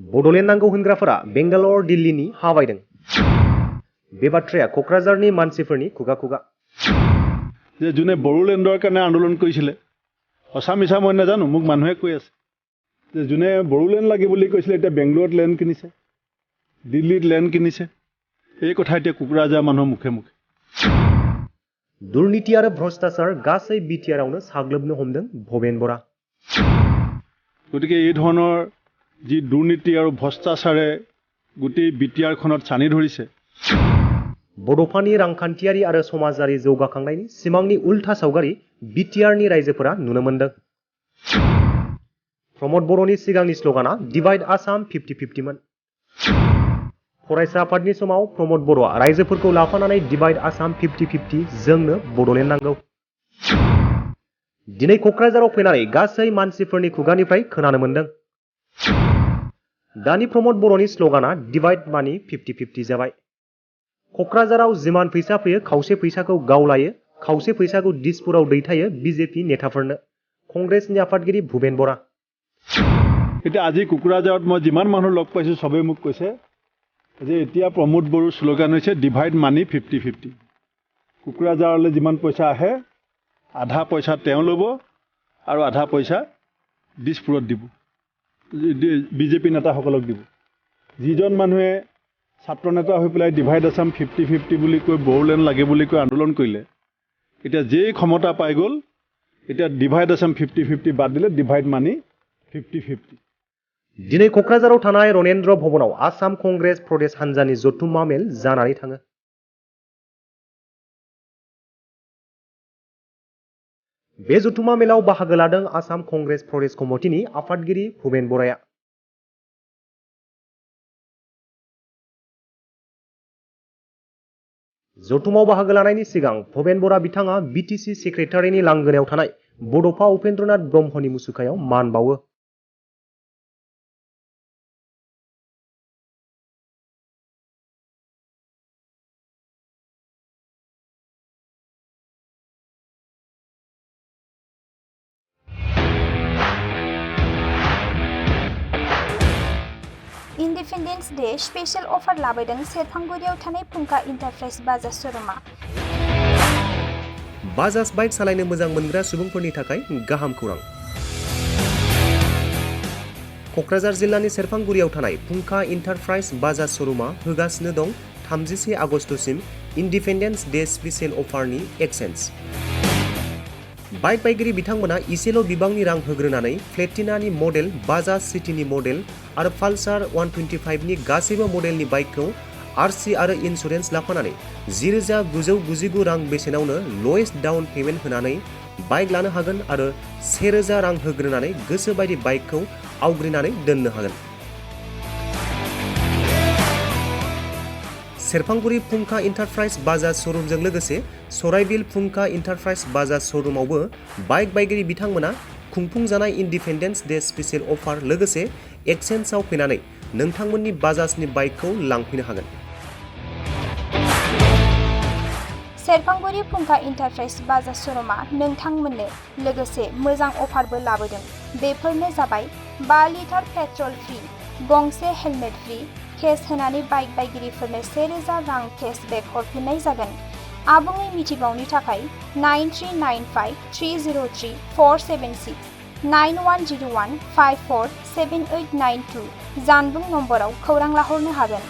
बड'लेण्ड नांगौ होनग्राफोरा बेंगालर दिल्लीनि हा बायदों। बे बाथ्राया क'क्राझारनि मानसिफोरनि खुगा खुगा। जे जोने बड़ोलेण्डर কাৰণে आंदोलन কৰিছিলে সঁচা মিছা মই নাজানো, মোক মানুহে কৈ আছে যে যোনে বড়োলেণ্ড লাগে বুলি কৈছিলে এতিয়া বেংগলোৰত লেণ্ড কিনিছে, দিল্লীত লেণ্ড কিনিছে। এই কথা এতিয়া কোকৰাঝাৰ মানুহৰ মুখে মুখে। दुर्नीति आरो भ्रष्टाचार गासै बिटिआरआवनो साग्लोबनो हमदों भबेन बरा। गतिके এই ধৰণৰ যি দুৰ্নীতি আৰু ভ্ৰষ্টাচাৰে গোটেই বিটিআৰখনত ছানি ধৰিছে। बड'फानि रांखान्थियारि आरो समाजारि जौगाखांनायनि सिमांनि उल्था सावगारि बिटिआरनि रायजोफोरा नुनो मोनदों। प्रमद बर'नि सिगांनि स्ल'गाना डिवाइड आसाम 50-50 मोन। फरायसा आफादनि समाव प्रमद बर'आ रायजोफोरखौ लाफानानै डिवाइड आसाम 50-50 जोंनो बड'लेण्ड नांगौ। दिनै क'क्राझाराव फैनानै गासै मानसिफोरनि खुगानिफ्राय खोनानो मोनदों। दानि प्रमद बर'नि स्ल'गाना डिवाइड मानि 50-50 जाबाय। क'क्राझाराव जिमान फैसा फैयो खावसे फैसाखौ गाव लायो, खावसे फैसाखौ दिसपुराव दैथायो बिजेपि नेताफोरनो। कंग्रेसनि आफादगिरि भुबेन बरा। এতিয়া আজি কোকৰাঝাৰত মই যিমান মানুহ লগ পাইছোঁ সবে মোক কৈছে যে এতিয়া প্ৰমোদ বড়োৰ শ্লোগান হৈছে ডিভাইড মানি 50-50। কোকৰাঝাৰলৈ যিমান পইচা আহে আধা পইচা তেওঁ ল'ব আৰু আধা পইচা দিছপুৰত দিব, বিজেপি নেতাসকলক দিব। যিজন মানুহে ছাত্ৰ নেতা হৈ পেলাই ডিভাইড আসাম 50-50 বুলি কৈ বড়োলেণ্ড লাগে বুলি কৈ আন্দোলন কৰিলে, এতিয়া যেই ক্ষমতা পাই গ'ল এতিয়া ডিভাইড আসাম 50-50 বাদ দিলে ডিভাইড মানি 50-50। दिनै क'क्राझाराव थानाय रनेन्द्र भवनाव आसाम कंग्रेस प्रदेश हान्जानि जथुम्मा मेल जानानै थाङो। बे जथुम्मा मेलाव बाहागो लादों आसाम कंग्रेस प्रदेश कमिटिनि आफादगिरि भुबेन बराया। जथुम्माव बाहागो लानायनि सिगां भुबेन बरा बिथाङा बिटिसि सेक्रेटारिनि लांगोनायाव थानाय बड'फा उपेन्द्रनाथ ब्रह्मनि मुसुखायाव मान बावो। इंडिपेंडेंस डे स्पेशल अफार लाबोदों सेरफांगुरियाव थानाय फुंखा इन्टारप्राइज बाजाज शोरूमा। बाजाज बाइक सालायनो मोजां मोनग्रा सुबुंफोरनि थाखाय गाहाम खौरां। क'क्राझार जिल्लानि सेरफांगुरियाव थानाय फुंखा इन्टारप्राइज बाजाज शोरूमा होगासिनो दं 31 आगस्तसिम इंडिपेंडेंस डे स्पेशल अफारनि एक्सचेन्ज। बाइक बायगिरि बिथांमोना इसेल' बिबांनि रां होग्रोनानै प्लेटिनानि मडेल, बाजाज सिटीनि मडेल आरो पालसार 125 नि गासैबो मडेलनि बाइकखौ आरसि आरो इन्सुरेन्स लाफानानै 10,999 रां बेसेनावनो लवेस्ट डाउन पेमेन्ट होनानै बाइक लानो हागोन आरो 1,000 रां होग्रोनानै गोसो बायदि बाइकखौ आवग्रिनानै दोननो हागोन। सेरफांगुरि फुंखा इन्टारप्राइज बाजाज शोरूमजों लोगोसे सराइबिल फुंखा इन्टारप्राइज बाजाज शोरूमावबो बाइक बायगिरि बिथांमोना खुंफुंजानाय इंडिपेंडेंस डे स्पेशल अफार लोगोसे एक्सचेन्जआव फैनानै नोंथांमोननि बाजाजनि बाइकखौ लांफैनो हागोन। सेरफांगुरि फुंखा इन्टारप्राइज बाजाज शोरूमा नोंथांमोननो लोगोसे मोजां अफारबो लाबोदों। बेफोरनो जाबाय 5 लिटार पेट्रल फ्री, गंसे हेलमेट फ्री, केस होनानै बाइक बायगिरिफोरनो 1,000 रां केशबेक हरफिननाय जागोन। आबुङै मिथिबावनो थाखाय 9395-303-476 9101-547892 जानबुं नम्बराव खौरां लाहरनो हागोन।